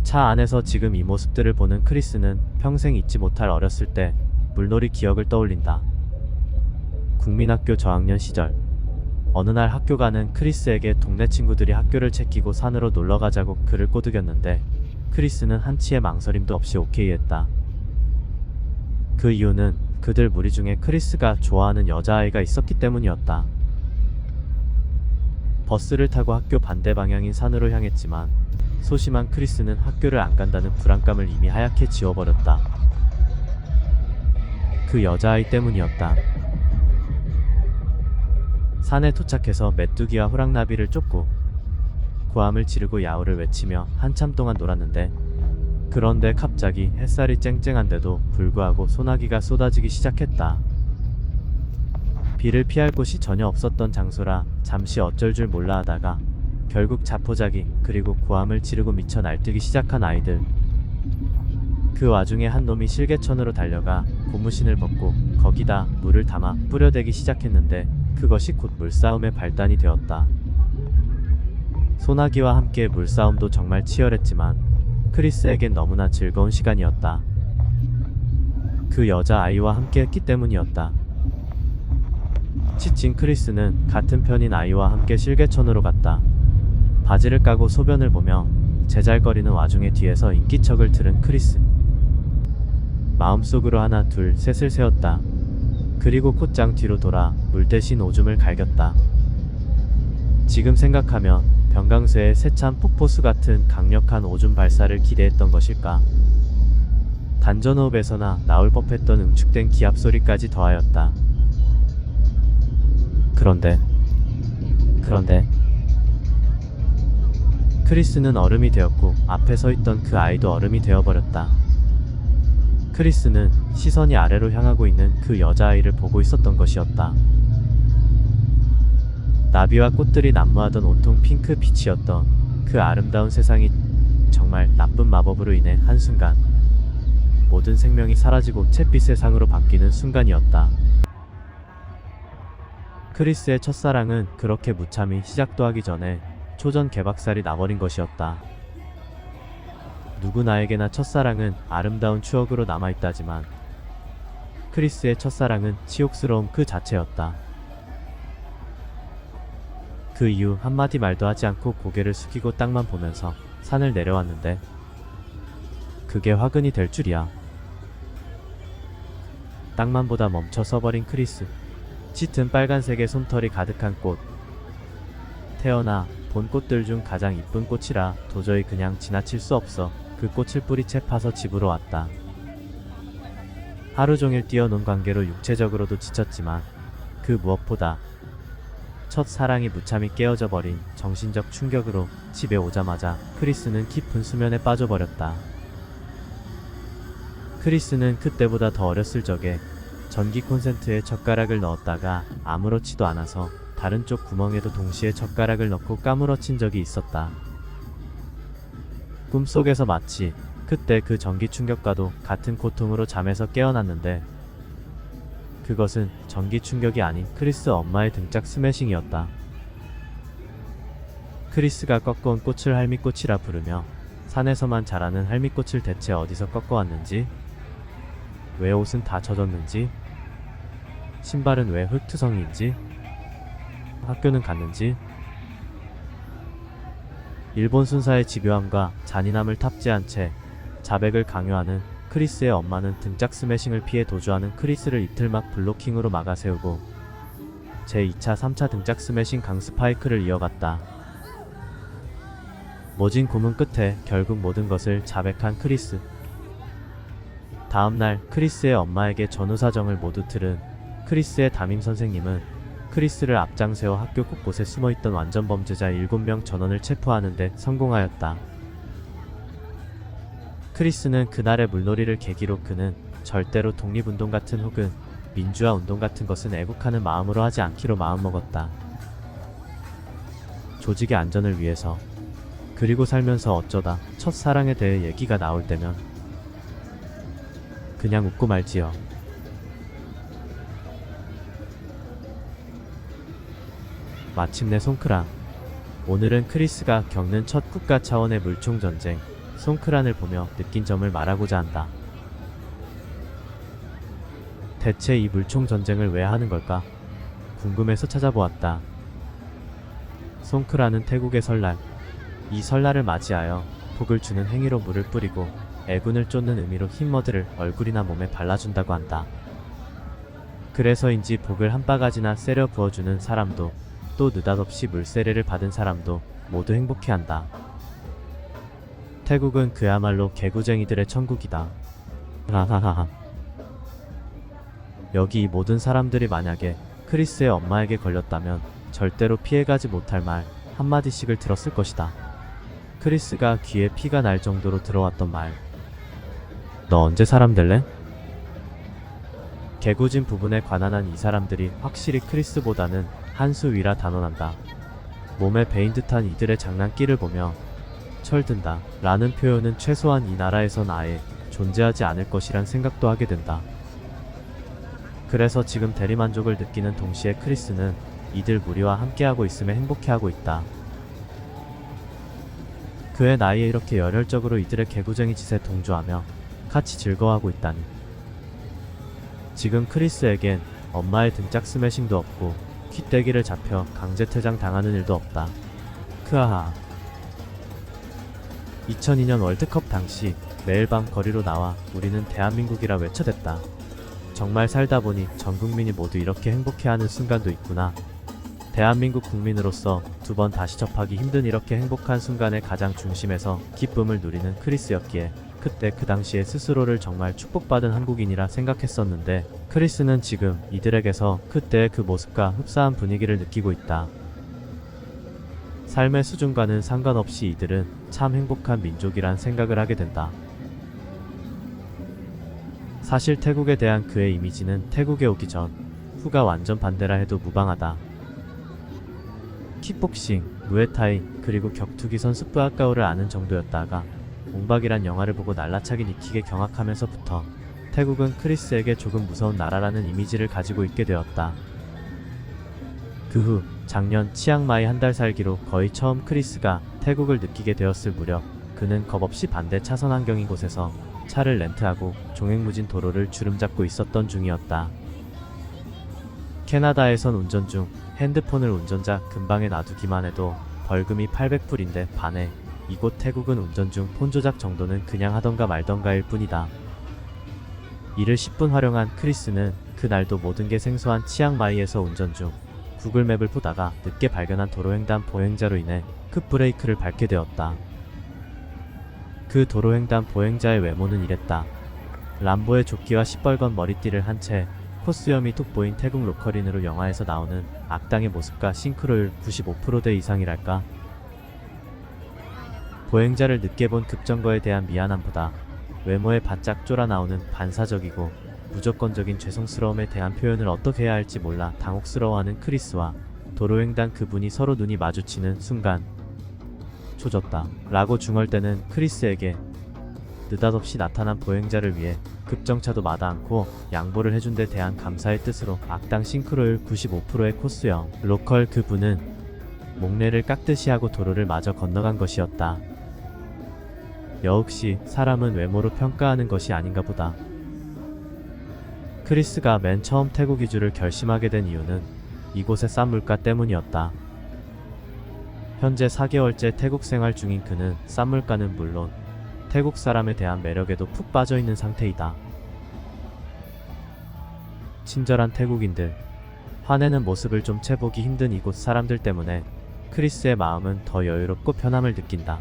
차 안에서 지금 이 모습들을 보는 크리스는 평생 잊지 못할 어렸을 때 물놀이 기억을 떠올린다. 국민학교 저학년 시절, 어느 날 학교 가는 크리스에게 동네 친구들이 학교를 챙기고 산으로 놀러 가자고 그를 꼬드겼는데 크리스는 한치의 망설임도 없이 오케이 했다. 그 이유는 그들 무리 중에 크리스가 좋아하는 여자아이가 있었기 때문이었다. 버스를 타고 학교 반대 방향인 산으로 향했지만 소심한 크리스는 학교를 안 간다는 불안감을 이미 하얗게 지워버렸다. 그 여자아이 때문이었다. 산에 도착해서 메뚜기와 호랑나비를 쫓고 고함을 지르고 야호를 외치며 한참 동안 놀았는데, 그런데 갑자기 햇살이 쨍쨍한데도 불구하고 소나기가 쏟아지기 시작했다. 비를 피할 곳이 전혀 없었던 장소라 잠시 어쩔 줄 몰라 하다가 결국 자포자기 그리고 고함을 지르고 미쳐 날뛰기 시작한 아이들. 그 와중에 한 놈이 실개천으로 달려가 고무신을 벗고 거기다 물을 담아 뿌려대기 시작했는데 그것이 곧 물싸움의 발단이 되었다. 소나기와 함께 물싸움도 정말 치열했지만 크리스에겐 너무나 즐거운 시간이었다. 그 여자아이와 함께 했기 때문이었다. 지친 크리스는 같은 편인 아이와 함께 실개천으로 갔다. 바지를 까고 소변을 보며 제잘거리는 와중에 뒤에서 인기척을 들은 크리스. 마음속으로 하나 둘 셋을 세었다. 그리고 곧장 뒤로 돌아 물 대신 오줌을 갈겼다. 지금 생각하면 병강쇠의 세찬 폭포수 같은 강력한 오줌 발사를 기대했던 것일까. 단전호흡에서나 나올 법했던 응축된 기합 소리까지 더하였다. 그런데 크리스는 얼음이 되었고 앞에 서 있던 그 아이도 얼음이 되어버렸다. 크리스는 시선이 아래로 향하고 있는 그 여자아이를 보고 있었던 것이었다. 나비와 꽃들이 난무하던 온통 핑크빛이었던 그 아름다운 세상이 정말 나쁜 마법으로 인해 한순간 모든 생명이 사라지고 잿빛 세상으로 바뀌는 순간이었다. 크리스의 첫사랑은 그렇게 무참히 시작도 하기 전에 초전 개박살이 나버린 것이었다. 누구나에게나 첫사랑은 아름다운 추억으로 남아있다지만 크리스의 첫사랑은 치욕스러움 그 자체였다. 그 이후 한마디 말도 하지 않고 고개를 숙이고 땅만 보면서 산을 내려왔는데 그게 화근이 될 줄이야. 땅만 보다 멈춰 서버린 크리스. 짙은 빨간색의 솜털이 가득한 꽃. 태어나 본 꽃들 중 가장 이쁜 꽃이라 도저히 그냥 지나칠 수 없어 그 꽃을 뿌리채 파서 집으로 왔다. 하루 종일 뛰어논 관계로 육체적으로도 지쳤지만 그 무엇보다 첫사랑이 무참히 깨어져 버린 정신적 충격으로 집에 오자마자 크리스는 깊은 수면에 빠져버렸다. 크리스는 그때보다 더 어렸을 적에 전기 콘센트에 젓가락을 넣었다가 아무렇지도 않아서 다른 쪽 구멍에도 동시에 젓가락을 넣고 까무러친 적이 있었다. 꿈속에서 마치 그때 그 전기 충격과도 같은 고통으로 잠에서 깨어났는데 그것은 전기 충격이 아닌 크리스 엄마의 등짝 스매싱이었다. 크리스가 꺾어온 꽃을 할미꽃이라 부르며 산에서만 자라는 할미꽃을 대체 어디서 꺾어왔는지, 왜 옷은 다 젖었는지, 신발은 왜 흙투성이인지, 학교는 갔는지, 일본 순사의 집요함과 잔인함을 탑재한 채 자백을 강요하는 크리스의 엄마는 등짝 스매싱을 피해 도주하는 크리스를 이틀막 블로킹으로 막아세우고 제2차 3차 등짝 스매싱 강스파이크를 이어갔다. 모진 고문 끝에 결국 모든 것을 자백한 크리스. 다음날 크리스의 엄마에게 전후 사정을 모두 들은 크리스의 담임 선생님은 크리스를 앞장 세워 학교 곳곳에 숨어있던 완전 범죄자 7명 전원을 체포하는 데 성공하였다. 크리스는 그날의 물놀이를 계기로 그는 절대로 독립운동 같은 혹은 민주화 운동 같은 것은 애국하는 마음으로 하지 않기로 마음먹었다. 조직의 안전을 위해서. 그리고 살면서 어쩌다 첫사랑에 대해 얘기가 나올 때면 그냥 웃고 말지요. 마침내 손크랑. 오늘은 크리스가 겪는 첫 국가 차원의 물총전쟁, 송크란을 보며 느낀 점을 말하고자 한다. 대체 이 물총 전쟁을 왜 하는 걸까? 궁금해서 찾아보았다. 송크란은 태국의 설날, 이 설날을 맞이하여 복을 주는 행위로 물을 뿌리고 애군을 쫓는 의미로 흰머드를 얼굴이나 몸에 발라준다고 한다. 그래서인지 복을 한 바가지나 세려 부어주는 사람도 또 느닷없이 물세례를 받은 사람도 모두 행복해한다. 태국은 그야말로 개구쟁이들의 천국이다. 하하하하. 여기 이 모든 사람들이 만약에 크리스의 엄마에게 걸렸다면 절대로 피해가지 못할 말 한마디씩을 들었을 것이다. 크리스가 귀에 피가 날 정도로 들어왔던 말. 너 언제 사람 될래? 개구진 부분에 관한 한 이 사람들이 확실히 크리스보다는 한 수 위라 단언한다. 몸에 베인 듯한 이들의 장난기를 보며 철든다 라는 표현은 최소한 이 나라에선 아예 존재하지 않을 것이란 생각도 하게 된다. 그래서 지금 대리만족을 느끼는 동시에 크리스는 이들 무리와 함께하고 있음에 행복해하고 있다. 그의 나이에 이렇게 열혈적으로 이들의 개구쟁이 짓에 동조하며 같이 즐거워하고 있다니. 지금 크리스에겐 엄마의 등짝 스매싱도 없고 퀴떼기를 잡혀 강제 퇴장 당하는 일도 없다. 크하하. 2002년 월드컵 당시 매일 밤 거리로 나와 우리는 대한민국이라 외쳐댔다. 정말 살다 보니 전 국민이 모두 이렇게 행복해하는 순간도 있구나. 대한민국 국민으로서 두 번 다시 접하기 힘든 이렇게 행복한 순간의 가장 중심에서 기쁨을 누리는 크리스였기에 그때 그 당시에 스스로를 정말 축복받은 한국인이라 생각했었는데 크리스는 지금 이들에게서 그때의 그 모습과 흡사한 분위기를 느끼고 있다. 삶의 수준과는 상관없이 이들은 참 행복한 민족이란 생각을 하게 된다. 사실 태국에 대한 그의 이미지는 태국에 오기 전, 후가 완전 반대라 해도 무방하다. 킥복싱, 무에타이, 그리고 격투기 선수 뿌아까오를 아는 정도였다가 옹박이란 영화를 보고 날라차긴 익히게 경악하면서부터 태국은 크리스에게 조금 무서운 나라라는 이미지를 가지고 있게 되었다. 그 후 작년 치앙마이 한 달 살기로 거의 처음 크리스가 태국을 느끼게 되었을 무렵 그는 겁없이 반대 차선 환경인 곳에서 차를 렌트하고 종횡무진 도로를 주름잡고 있었던 중이었다. 캐나다에선 운전 중 핸드폰을 운전자 근방에 놔두기만 해도 벌금이 800불인데 반해 이곳 태국은 운전 중 폰 조작 정도는 그냥 하던가 말던가일 뿐이다. 이를 10분 활용한 크리스는 그날도 모든 게 생소한 치앙마이에서 운전 중 구글맵을 보다가 늦게 발견한 도로횡단 보행자로 인해 급브레이크를 밟게 되었다. 그 도로횡단 보행자의 외모는 이랬다. 람보의 조끼와 시뻘건 머리띠를 한 채 코수염이 톡 보인 태국 로컬인으로 영화에서 나오는 악당의 모습과 싱크로율 95%대 이상이랄까. 보행자를 늦게 본 급정거에 대한 미안함보다 외모에 바짝 쫄아 나오는 반사적이고 무조건적인 죄송스러움에 대한 표현을 어떻게 해야 할지 몰라 당혹스러워하는 크리스와 도로횡단 그분이 서로 눈이 마주치는 순간 조졌다 라고 중얼대는 크리스에게 느닷없이 나타난 보행자를 위해 급정차도 마다 않고 양보를 해준 데 대한 감사의 뜻으로 악당 싱크로율 95%의 코스형 로컬 그분은 목례를 깎듯이 하고 도로를 마저 건너간 것이었다. 여혹시 사람은 외모로 평가하는 것이 아닌가 보다. 크리스가 맨 처음 태국 이주를 결심하게 된 이유는 이곳의 싼 물가 때문이었다. 현재 4개월째 태국 생활 중인 그는 싼 물가는 물론 태국 사람에 대한 매력에도 푹 빠져있는 상태이다. 친절한 태국인들, 화내는 모습을 좀 채 보기 힘든 이곳 사람들 때문에 크리스의 마음은 더 여유롭고 편함을 느낀다.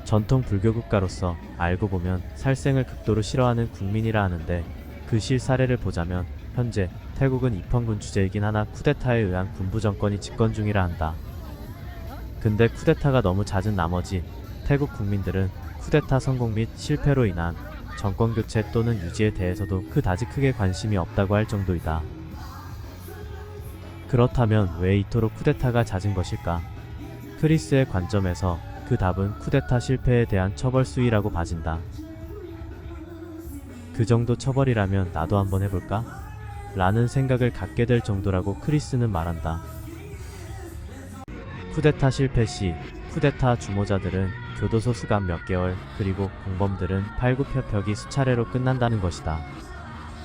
전통 불교 국가로서 알고 보면 살생을 극도로 싫어하는 국민이라 하는데 그 실 사례를 보자면 현재 태국은 입헌군 주제이긴 하나 쿠데타에 의한 군부 정권이 집권 중이라 한다. 근데 쿠데타가 너무 잦은 나머지 태국 국민들은 쿠데타 성공 및 실패로 인한 정권 교체 또는 유지에 대해서도 그다지 크게 관심이 없다고 할 정도이다. 그렇다면 왜 이토록 쿠데타가 잦은 것일까? 크리스의 관점에서 그 답은 쿠데타 실패에 대한 처벌 수위라고 봐진다. 그 정도 처벌이라면 나도 한번 해볼까? 라는 생각을 갖게 될 정도라고 크리스는 말한다. 쿠데타 실패 시 쿠데타 주모자들은 교도소 수감 몇 개월, 그리고 공범들은 팔굽혀펴기 수차례로 끝난다는 것이다.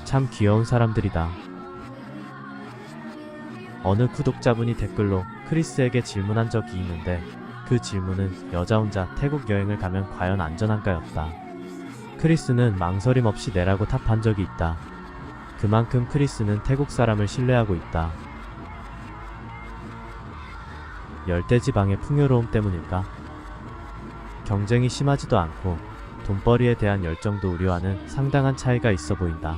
참 귀여운 사람들이다. 어느 구독자분이 댓글로 크리스에게 질문한 적이 있는데 그 질문은 여자 혼자 태국 여행을 가면 과연 안전한가였다. 크리스는 망설임 없이 내라고 답한 적이 있다. 그만큼 크리스는 태국 사람을 신뢰하고 있다. 열대지방의 풍요로움 때문일까? 경쟁이 심하지도 않고 돈벌이에 대한 열정도 우리와는 상당한 차이가 있어 보인다.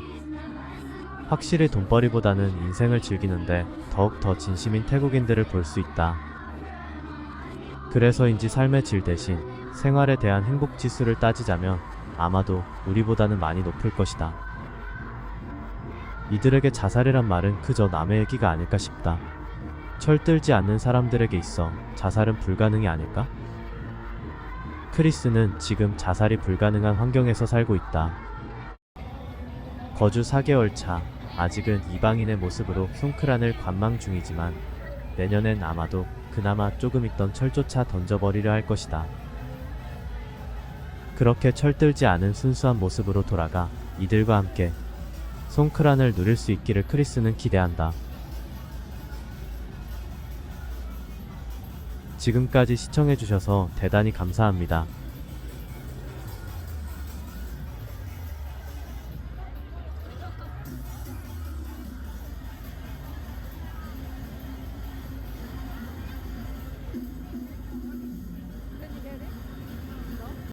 확실히 돈벌이보다는 인생을 즐기는데 더욱 더 진심인 태국인들을 볼 수 있다. 그래서인지 삶의 질 대신 생활에 대한 행복 지수를 따지자면 아마도 우리보다는 많이 높을 것이다. 이들에게 자살이란 말은 그저 남의 얘기가 아닐까 싶다. 철들지 않는 사람들에게 있어 자살은 불가능이 아닐까? 크리스는 지금 자살이 불가능한 환경에서 살고 있다. 거주 4개월 차, 아직은 이방인의 모습으로 송크란을 관망 중이지만 내년엔 아마도 그나마 조금 있던 철조차 던져버리려 할 것이다. 그렇게 철들지 않은 순수한 모습으로 돌아가 이들과 함께 송크란을 누릴 수 있기를 크리스는 기대한다. 지금까지 시청해주셔서 대단히 감사합니다.